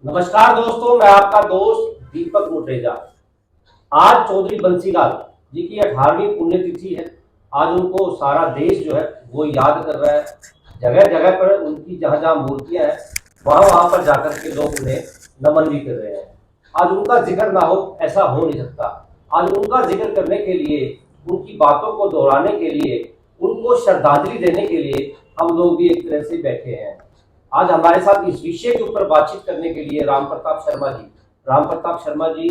नमस्कार दोस्तों, मैं आपका दोस्त दीपक मुटेजा। आज चौधरी बंसीलाल जी की 18वीं पुण्यतिथि है। आज उनको सारा देश जो है वो याद कर रहा है। जगह जगह पर उनकी जहाँ जहाँ मूर्तियां हैं वहाँ वहाँ पर जाकर के लोग उन्हें नमन भी कर रहे हैं। आज उनका जिक्र ना हो ऐसा हो नहीं सकता। आज उनका जिक्र करने के लिए, उनकी बातों को दोहराने के लिए, उनको श्रद्धांजलि देने के लिए हम लोग भी एक तरह से बैठे हैं। आज हमारे साथ इस विषय के ऊपर बातचीत करने के लिए राम प्रताप शर्मा जी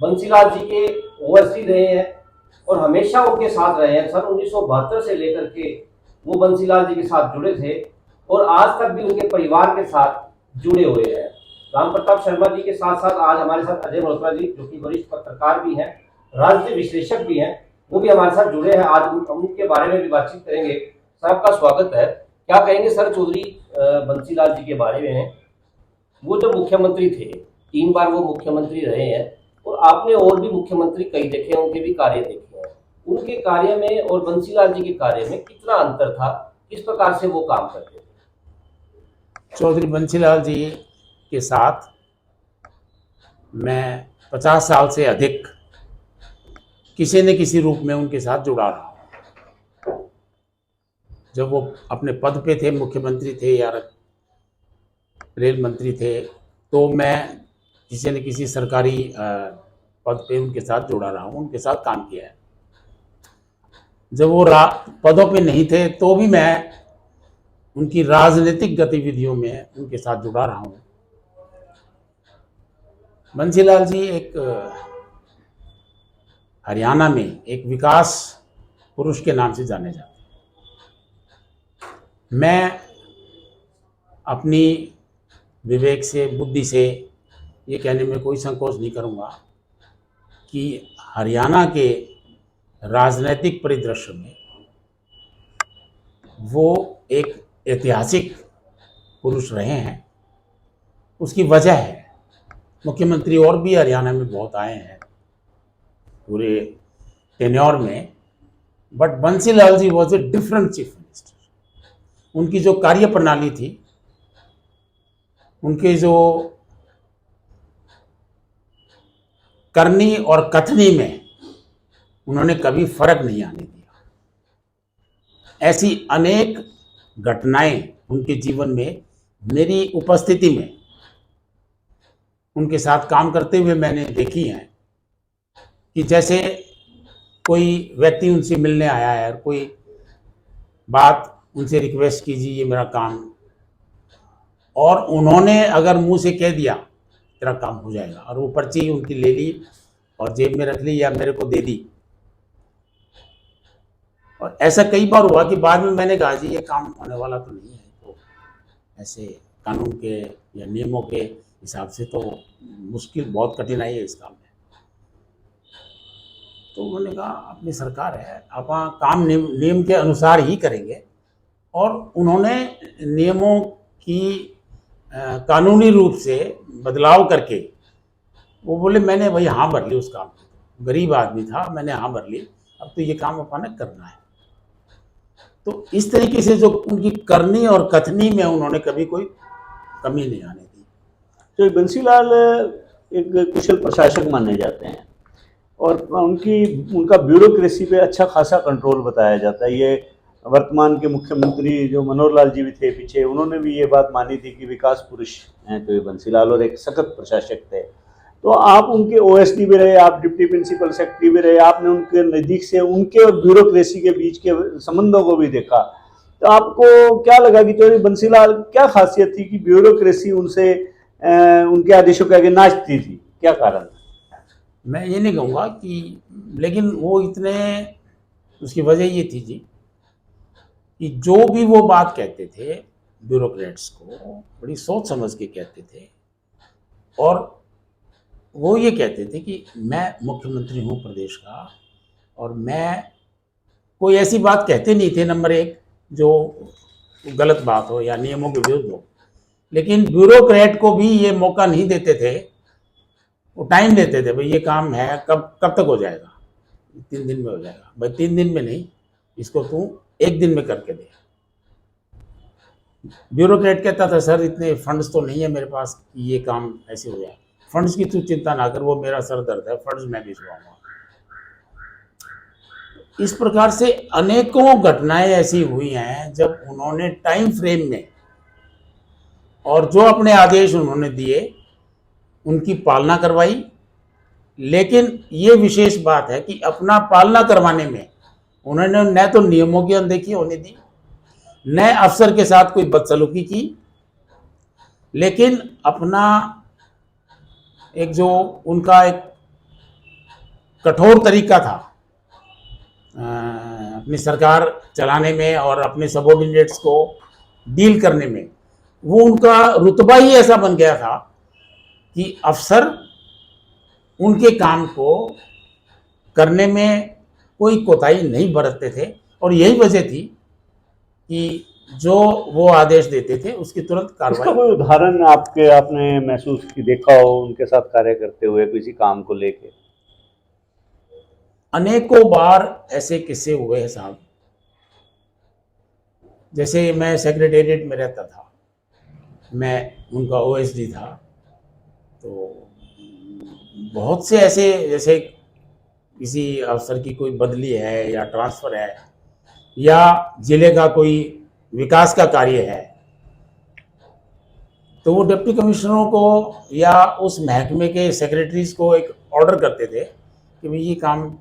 बंसीलाल जी के ओवैसी रहे हैं और हमेशा उनके साथ रहे हैं। सन 1972 से लेकर के वो बंसीलाल जी के साथ जुड़े थे और आज तक भी उनके परिवार के साथ जुड़े हुए हैं। राम प्रताप शर्मा जी के साथ साथ आज हमारे साथ अजय मल्होत्रा जी, जो कि वरिष्ठ पत्रकार भी हैं, राजनीतिक विश्लेषक भी हैं, वो भी हमारे साथ जुड़े हैं। आज उनके बारे में भी बातचीत करेंगे। सर, आपका स्वागत है। क्या कहेंगे सर चौधरी बंसीलाल जी के बारे में? वो जो मुख्यमंत्री थे, 3 बार वो मुख्यमंत्री रहे हैं और आपने और भी मुख्यमंत्री कई देखे हैं, उनके भी कार्य देखे हैं। उनके कार्य में और बंसीलाल जी के कार्य में कितना अंतर था? किस प्रकार से वो काम करते थे? चौधरी बंसीलाल जी के साथ मैं 50 साल से अधिक किसी न किसी रूप में उनके साथ जुड़ा रहा हूँ। जब वो अपने पद पे थे, मुख्यमंत्री थे या रेल मंत्री थे, तो मैं किसी न किसी सरकारी पद पे उनके साथ जुड़ा रहा हूँ, उनके साथ काम किया है। जब वो पदों पे नहीं थे तो भी मैं उनकी राजनीतिक गतिविधियों में उनके साथ जुड़ा रहा हूँ। बंसीलाल जी एक हरियाणा में एक विकास पुरुष के नाम से जाने जाते हैं। मैं अपनी विवेक से, बुद्धि से ये कहने में कोई संकोच नहीं करूँगा कि हरियाणा के राजनीतिक परिदृश्य में वो एक ऐतिहासिक पुरुष रहे हैं। उसकी वजह है, मुख्यमंत्री और भी हरियाणा में बहुत आए हैं पूरे टेन्योर में, but Bansilal ji was a different chief minister. उनकी जो कार्य प्रणाली थी, उनके जो करनी और कथनी में उन्होंने कभी फर्क नहीं आने दिया। ऐसी अनेक घटनाएं उनके जीवन में मेरी उपस्थिति में उनके साथ काम करते हुए मैंने देखी हैं कि जैसे कोई व्यक्ति उनसे मिलने आया है और कोई बात उनसे रिक्वेस्ट कीजिए, ये मेरा काम, और उन्होंने अगर मुंह से कह दिया तेरा काम हो जाएगा, और वो पर्ची उनकी ले ली और जेब में रख ली या मेरे को दे दी। और ऐसा कई बार हुआ कि बाद में मैंने कहा जी ये काम होने वाला तो नहीं है, तो ऐसे कानून के या नियमों के हिसाब से तो मुश्किल, बहुत कठिनाई है इस काम में। तो उन्होंने कहा अपनी सरकार है, आप काम नियम के अनुसार ही करेंगे। और उन्होंने नियमों की कानूनी रूप से बदलाव करके वो बोले मैंने भाई हाँ भर ली उस काम की। गरीब आदमी था, मैंने हाँ भर ली, अब तो ये काम अपने करना है। तो इस तरीके से जो उनकी करनी और कथनी में उन्होंने कभी कोई कमी नहीं आने दी। तो बंसीलाल एक कुशल प्रशासक माने जाते हैं और उनका ब्यूरोक्रेसी पे अच्छा खासा कंट्रोल बताया जाता है। ये वर्तमान के मुख्यमंत्री जो मनोहर लाल जी भी थे पीछे, उन्होंने भी ये बात मानी थी कि विकास पुरुष हैं तो ये बंसीलाल, और एक सख्त प्रशासक थे। तो आप उनके ओएसडी भी रहे, आप डिप्टी प्रिंसिपल सेक्रेटरी भी रहे, आपने उनके नज़दीक से उनके और ब्यूरोक्रेसी के बीच के संबंधों को भी देखा। तो आपको क्या लगा कि चौधरी बंसीलाल क्या खासियत थी कि ब्यूरोक्रेसी उनसे उनके आदेशों के आगे नाचती थी? क्या कारण? मैं ये नहीं कहूँगा कि, लेकिन वो इतने, उसकी वजह ये थी जी कि जो भी वो बात कहते थे ब्यूरोक्रेट्स को बड़ी सोच समझ के कहते थे। और वो ये कहते थे कि मैं मुख्यमंत्री हूँ प्रदेश का, और मैं कोई ऐसी बात कहते नहीं थे नंबर एक जो गलत बात हो या नियमों के विरुद्ध हो। लेकिन ब्यूरोक्रेट को भी ये मौका नहीं देते थे, वो टाइम देते थे, भाई ये काम है कब तक हो जाएगा, 3 दिन में हो जाएगा, भाई 3 दिन में नहीं, इसको तू 1 दिन में करके दे। ब्यूरोक्रेट कहता था सर इतने फंड्स तो नहीं है मेरे पास कि ये काम ऐसे हो जाए। फंड्स की तू चिंता ना कर, वो मेरा सर दर्द है, फंड्स मैं भिजवाऊंगा। इस प्रकार से अनेकों घटनाएं ऐसी हुई हैं जब उन्होंने टाइम फ्रेम में और जो अपने आदेश उन्होंने दिए उनकी पालना करवाई। लेकिन ये विशेष बात है कि अपना पालना करवाने में उन्होंने न तो नियमों की अनदेखी होने दी, न अफसर के साथ कोई बदसलूकी की, लेकिन अपना एक जो उनका एक कठोर तरीका था अपनी सरकार चलाने में और अपने सबॉर्डिनेट्स को डील करने में, वो उनका रुतबा ही ऐसा बन गया था कि अफसर उनके काम को करने में कोई कोताही नहीं बरतते थे। और यही वजह थी कि जो वो आदेश देते थे उसकी तुरंत इसका कार्रवाई। कोई उदाहरण आपने महसूस की, देखा हो उनके साथ कार्य करते हुए किसी काम को लेके? अनेकों बार ऐसे किस्से हुए हैं साहब। जैसे मैं सेक्रेटेरिएट में रहता था, मैं उनका ओएसडी था, तो बहुत से ऐसे जैसे किसी अफसर की कोई बदली है या ट्रांसफ़र है या जिले का कोई विकास का कार्य है, तो वो डिप्टी कमिश्नरों को या उस महकमे के सेक्रेटरीज को एक ऑर्डर करते थे कि भाई ये काम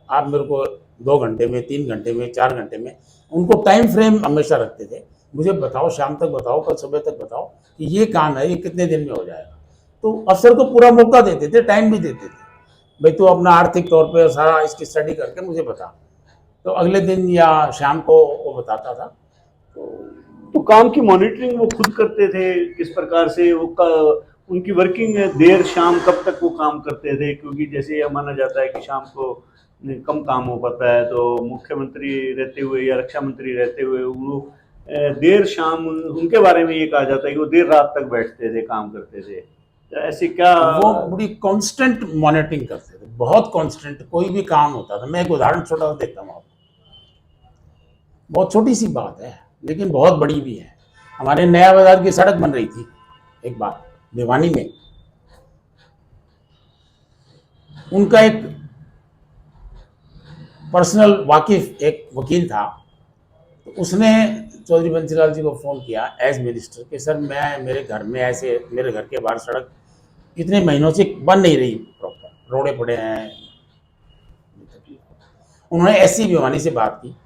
आप मेरे को 2 घंटे में, 3 घंटे में, 4 घंटे में, उनको टाइम फ्रेम हमेशा रखते थे। मुझे बताओ, शाम तक बताओ, कल सुबह तक बताओ कि ये काम है, ये कितने दिन में हो जाएगा। तो अफसर को पूरा मौका देते थे, टाइम भी देते थे, भाई तू अपना आर्थिक तौर पे सारा इसकी स्टडी करके मुझे बता। तो अगले दिन या शाम को वो बताता था। तो काम की मॉनिटरिंग वो खुद करते थे? किस प्रकार से उनकी वर्किंग देर शाम कब तक वो काम करते थे? क्योंकि जैसे यह माना जाता है कि शाम को कम काम हो पाता है, तो मुख्यमंत्री रहते हुए या रक्षा मंत्री रहते हुए वो देर शाम उनके बारे में ये कहा जाता है कि वो देर रात तक बैठते थे, काम करते थे। तो ऐसे क्या? वो बड़ी कांस्टेंट मॉनिटरिंग करते थे, बहुत कांस्टेंट। कोई भी काम होता था, मैं एक उदाहरण छोटा सा देता हूँ आपको। बहुत छोटी सी बात है लेकिन बहुत बड़ी भी है। हमारे नया बाजार की सड़क बन रही थी एक बार भिवानी में। उनका एक पर्सनल वाकिफ एक वकील था, तो उसने चौधरी बंसीलाल जी को फ़ोन किया एज मिनिस्टर कि सर मैं मेरे घर में ऐसे, मेरे घर के बाहर सड़क इतने महीनों से बन नहीं रही प्रॉपर, रोड़े पड़े हैं। उन्होंने एससी भिवानी से बात की।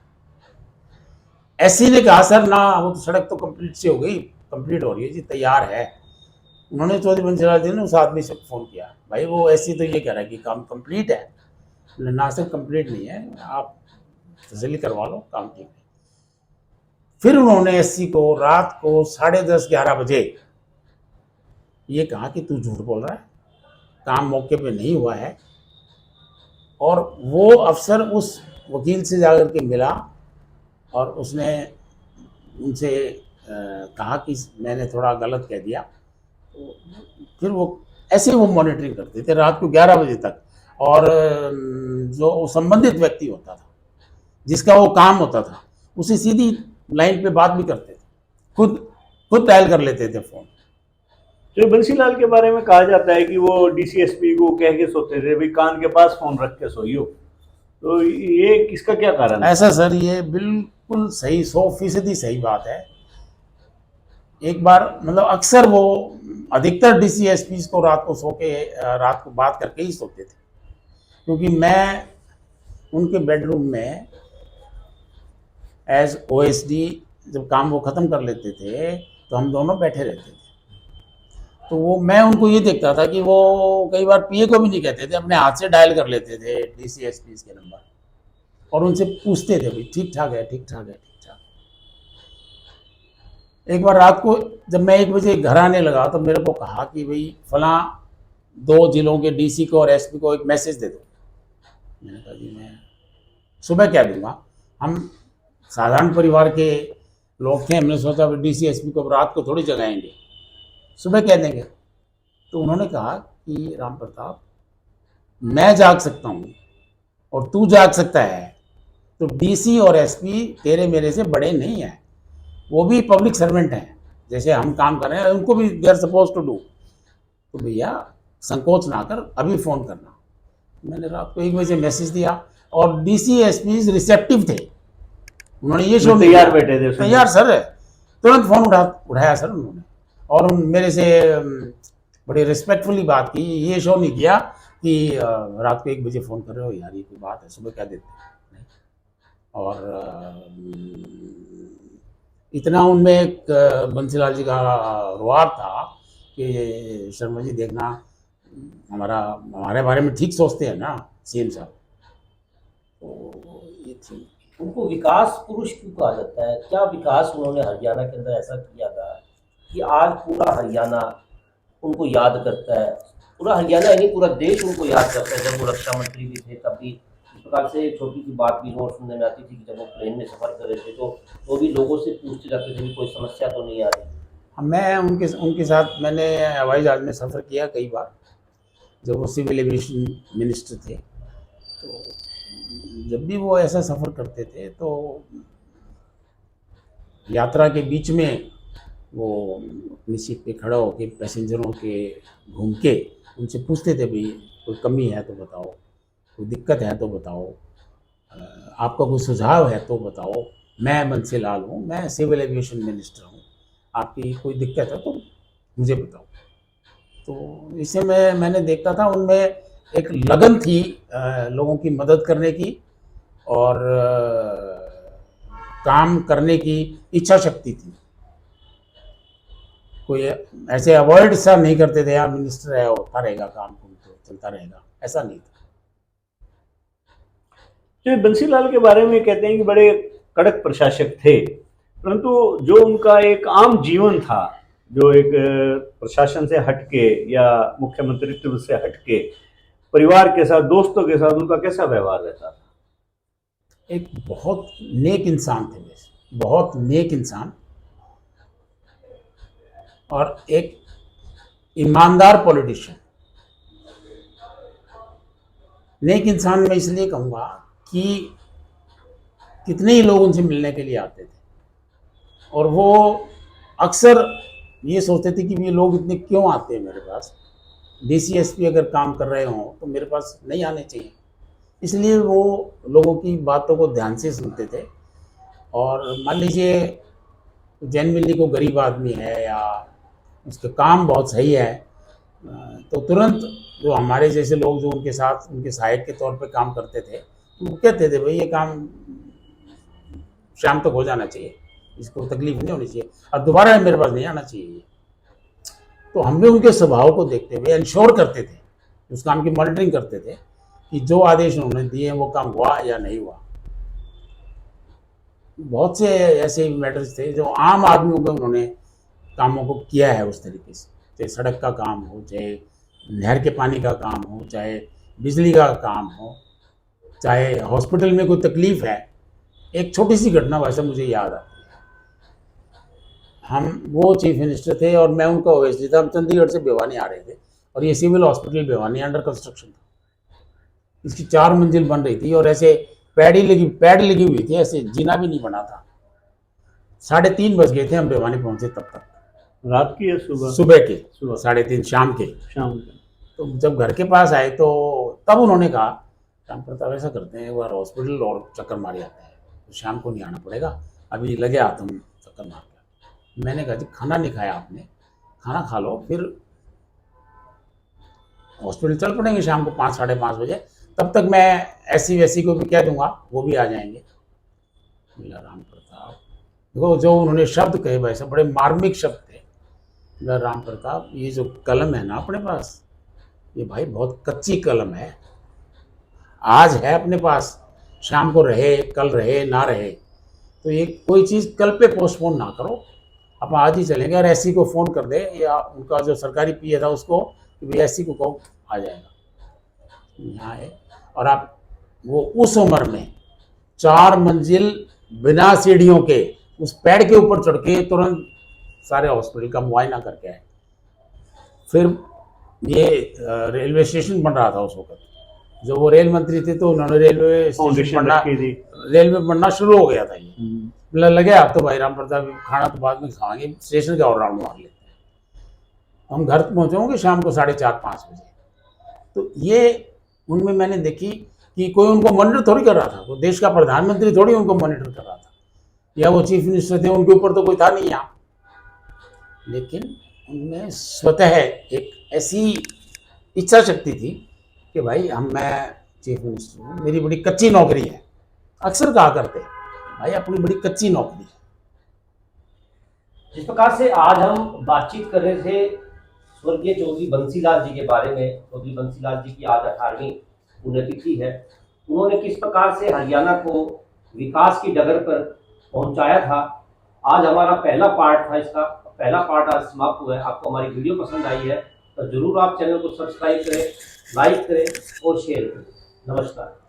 एससी ने कहा सर ना, वो तो सड़क तो कंप्लीट से हो गई, कंप्लीट हो रही है जी, तैयार है। उन्होंने चौधरी बंसीलाल जी ने उस आदमी से फ़ोन किया, भाई वो एससी तो ये कह रहा है कि काम कंप्लीट है। ना सर कंप्लीट नहीं है, आप तसल्ली करवा लो, काम ठीक है। फिर उन्होंने एससी को रात को 10:30-11 बजे ये कहा कि तू झूठ बोल रहा है, काम मौके पे नहीं हुआ है। और वो अफसर उस वकील से जाकर के मिला और उसने उनसे कहा कि मैंने थोड़ा गलत कह दिया। तो फिर वो ऐसे वो मॉनिटरिंग करते थे रात को 11 बजे तक। और जो संबंधित व्यक्ति होता था, जिसका वो काम होता था, उसे सीधी लाइन पे बात भी करते थे, खुद डायल कर लेते थे फ़ोन। तो बंसीलाल के बारे में कहा जाता है कि वो डीसीएसपी को कह के सोते थे, भाई कान के पास फोन रख के सोइयो। तो ये किसका क्या कारण है? ऐसा सर, ये बिल्कुल सही, 100% सही बात है। एक बार मतलब अक्सर वो अधिकतर डीसीएसपी को रात को सो के रात को बात करके ही सोते थे, क्योंकि मैं उनके बेडरूम में एज ओएसडी जब काम वो ख़त्म कर लेते थे तो हम दोनों बैठे रहते थे। तो वो मैं उनको ये देखता था कि वो कई बार पीए को भी नहीं कहते थे, अपने हाथ से डायल कर लेते थे डीसीएसपी के नंबर और उनसे पूछते थे भाई ठीक ठाक है, ठीक ठाक है, ठीक ठाक। एक बार रात को जब मैं 1 बजे घर आने लगा तो मेरे को कहा कि भाई फलां 2 जिलों के डीसी को और एसपी को एक मैसेज दे दो। मैंने कहा जी मैं सुबह क्या दूंगा, हम साधारण परिवार के लोग थे, हमने सोचा डीसी एसपी को रात को थोड़ी जगाएंगे, सुबह कह देंगे। तो उन्होंने कहा कि राम प्रताप, मैं जाग सकता हूँ और तू जाग सकता है, तो डीसी और एसपी तेरे मेरे से बड़े नहीं हैं। वो भी पब्लिक सर्वेंट हैं, जैसे हम काम कर रहे हैं, उनको भी they are suppose to do. तो भैया संकोच ना कर, अभी फ़ोन करना। मैंने रात को 1 बजे मैसेज दिया और डीसीएसपी रिसेप्टिव थे, उन्होंने ये शो तैयार बैठे थे, तैयार सर, तुरंत फ़ोन उठाया सर उन्होंने, और मेरे से बड़ी रिस्पेक्टफुली बात की। ये शो नहीं किया कि रात को 1 बजे फ़ोन कर रहे हो यार, ये कोई बात है, सुबह क्या देते हैं। और इतना उनमें एक बंसीलाल जी का रुआब था कि शर्मा जी देखना, हमारे बारे में ठीक सोचते हैं ना सीएम साहब। तो ये थी। उनको विकास पुरुष क्यों कहा जाता है? क्या विकास उन्होंने हरियाणा के अंदर ऐसा किया था कि आज पूरा हरियाणा उनको याद करता है? पूरा हरियाणा यानी पूरा देश उनको याद करता है। जब वो रक्षा मंत्री भी थे तब भी इस प्रकार से छोटी सी बात भी रोज सुनने में आती थी कि जब वो प्लेन में सफर कर रहे थे तो वो भी लोगों से पूछते जाते थे कि कोई समस्या तो नहीं आ रही। मैं उनके साथ मैंने हवाई जहाज में सफ़र किया कई बार, जब वो सिविल एविएशन मिनिस्टर थे। तो जब भी वो ऐसा सफ़र करते थे तो यात्रा के बीच में वो अपनी सीट पे खड़ा होकर पैसेंजरों के घूम के उनसे पूछते थे, भाई कोई कमी है तो बताओ, कोई दिक्कत है तो बताओ, आपका कोई सुझाव है तो बताओ, मैं बंसीलाल हूँ, मैं सिविल एविएशन मिनिस्टर हूँ, आपकी कोई दिक्कत है तो मुझे बताओ। तो इससे मैंने देखता था उनमें एक लगन थी लोगों की मदद करने की और काम करने की इच्छा शक्ति थी। कोई ऐसे अवॉइड सा नहीं करते थे, यार मिनिस्टर है होता रहेगा काम, तो चलता रहेगा, ऐसा नहीं था। तो बंसीलाल के बारे में कहते हैं कि बड़े कड़क प्रशासक थे, परंतु जो उनका एक आम जीवन था, जो एक प्रशासन से हटके या मुख्यमंत्रित्व से हटके परिवार के साथ, दोस्तों के साथ उनका कैसा व्यवहार रहता था? एक बहुत नेक इंसान थे, वैसे बहुत नेक इंसान, और एक ईमानदार पॉलिटिशियन। नेक इंसान मैं इसलिए कहूँगा कि कितने ही लोग उनसे मिलने के लिए आते थे और वो अक्सर ये सोचते थे कि ये लोग इतने क्यों आते हैं मेरे पास, डीसीएसपी अगर काम कर रहे हों तो मेरे पास नहीं आने चाहिए। इसलिए वो लोगों की बातों को ध्यान से सुनते थे। और मान लीजिए जेनविनली को गरीब आदमी है या उसका काम बहुत सही है, तो तुरंत जो हमारे जैसे लोग जो उनके साथ उनके सहायक के तौर पे काम करते थे, तो वो कहते थे भाई ये काम शाम तक हो जाना चाहिए, इसको तकलीफ नहीं होनी चाहिए और दोबारा मेरे पास नहीं आना चाहिए। तो हम भी उनके स्वभाव को देखते हुए इंश्योर करते थे, उस काम की मॉनिटरिंग करते थे कि जो आदेश उन्होंने दिए वो काम हुआ या नहीं हुआ। बहुत से ऐसे मैटर्स थे जो आम आदमियों को उन्होंने कामों को किया है उस तरीके से, चाहे सड़क का काम हो, चाहे नहर के पानी का काम हो, चाहे बिजली का काम हो, चाहे हॉस्पिटल में कोई तकलीफ है। एक छोटी सी घटना वैसे मुझे याद आती है, हम वो चीफ मिनिस्टर थे और मैं उनका ओएसडी था, हम चंडीगढ़ से भिवानी आ रहे थे और ये civil hospital Bhiwani under construction था। इसकी 4 मंजिल बन रही थी और ऐसे पैड लगी हुई थी, ऐसे जीना भी नहीं बना था। 3:30 बज गए थे, हम भिवानी पहुंचे तब तक। रात की या सुबह? सुबह के 3:30 शाम के। तो जब घर के पास आए तो तब उन्होंने कहा, राम प्रताप ऐसा करते हैं एक बार हॉस्पिटल और चक्कर मार आते हैं, तो शाम को नहीं आना पड़ेगा, अभी लगे हाथ हम चक्कर मार के। मैंने कहा जी खाना नहीं खाया आपने, खाना खा लो फिर हॉस्पिटल चल पड़ेंगे शाम को 5 साढ़े 5 बजे, तब तक मैं ऐसी वैसी को भी कह दूंगा, वो भी आ जाएंगे। बोला राम प्रताप, देखो जो उन्होंने शब्द कहे वैसे बड़े मार्मिक शब्द थे। बोला राम प्रताप, ये जो कलम है ना अपने पास, ये भाई बहुत कच्ची कलम है, आज है अपने पास, शाम को रहे कल रहे ना रहे, तो ये कोई चीज़ कल पे पोस्टपोन ना करो, आप आज ही चलेंगे। और एससी को फ़ोन कर दे या उनका जो सरकारी पीए था उसको कि भाई एससी को कहो आ जाएगा यहाँ है। और आप वो उस उम्र में 4 मंजिल बिना सीढ़ियों के उस पेड़ के ऊपर चढ़ के तुरंत सारे हॉस्पिटल का मुआयना करके आए। फिर ये रेलवे स्टेशन बन रहा था उस वक्त, जो वो रेल मंत्री थे तो उन्होंने रेलवे बनना शुरू हो गया था ये। लगे आप तो भाई राम प्रताप खाना तो बाद में खाएंगे, स्टेशन का और राउंड मार लेते हैं, हम घर पहुंचेंगे शाम को 4:30-5 बजे। तो ये उनमें मैंने देखी कि कोई उनको मॉनिटर थोड़ी कर रहा था, वो देश का प्रधानमंत्री थोड़ी उनको मॉनिटर कर रहा था, या वो चीफ मिनिस्टर थे, उनके ऊपर तो कोई था नहीं यहाँ। लेकिन उनमें स्वतः एक ऐसी इच्छा शक्ति थी कि भाई मैं चीफ मिनिस्टर हूँ, मेरी बड़ी कच्ची नौकरी है। अक्सर कहा करते हैं भाई अपनी बड़ी कच्ची नौकरी है। जिस प्रकार से आज हम बातचीत कर रहे थे स्वर्गीय चौधरी बंसीलाल जी के बारे में, चौधरी बंसीलाल जी की आज 18वीं पुण्यतिथि है, उन्होंने किस प्रकार से हरियाणा को विकास की डगर पर पहुंचाया था। आज हमारा पहला पार्ट था, इसका पहला पार्ट आज समाप्त हुआ है। आपको हमारी वीडियो पसंद आई है तो जरूर आप चैनल को सब्सक्राइब करें, लाइक करें और शेयर करें। नमस्कार।